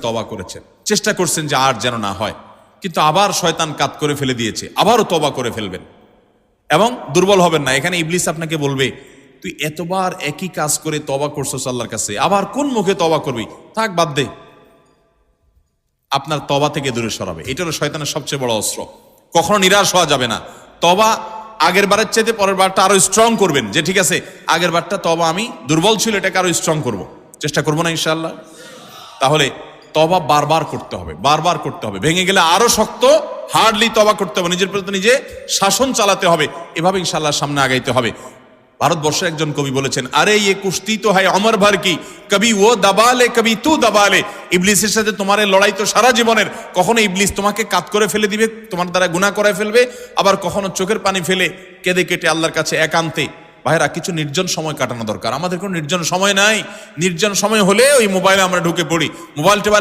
তওবা করেছেন, চেষ্টা করছেন যে আর যেন না হয়, কিন্তু আবার শয়তান কাত করে ফেলে দিয়েছে, আবারও তওবা করে ফেলবেন এবং দুর্বল হবেন না। এখানে ইবলিস আপনাকে বলবে, তুই এতবার একই কাজ করে তওবা করছস আল্লাহর কাছে, আবার কোন মুখে তওবা করবি, থাক বাদ দে। আপনার তওবা থেকে দূরে সরাবে। এটা হলো শয়তানের সবচেয়ে বড় অস্ত্র। কখনো নিরাশ হওয়া যাবে না। তওবা আগের বারের চাইতে পরের বারটা আরো স্ট্রং করবেন, যে ঠিক আছে আগের বারটা তওবা আমি দুর্বল ছিল, এটাকে আরো স্ট্রং করব, চেষ্টা করবো না ইনশাআল্লাহ। তাহলে তওবা বারবার করতে হবে, বারবার করতে হবে। ভেঙে গেলে আরো শক্ত হার্ডলি তওবা করতে হবে, নিজের প্রতি নিজে শাসন চালাতে হবে। এভাবে ইনশাআল্লাহ সামনে আগাইতে হবে। ভারতবর্ষের একজন কবি বলেছেন, আরে ইয়ে কুস্তি তো হয় অমর ভর কি, কবি ও দাবালে কবি তু দাবালে। ইবলিসের সাথে তোমার এই লড়াই তো সারা জীবনের। কখনো ইবলিস তোমাকে কাত করে ফেলে দিবে, তোমার দ্বারা গুনাহ করে ফেলবে, আবার কখনো চোখের পানি ফেলে কেঁদে কেটে আল্লাহর কাছে একান্তে। ভাইরা, কিছু নির্জন সময় কাটানো দরকার। আমাদের কোনো নির্জন সময় নাই। নির্জন সময় হলে ওই মোবাইলে আমরা ঢুকে পড়ি, মোবাইল টোবাইল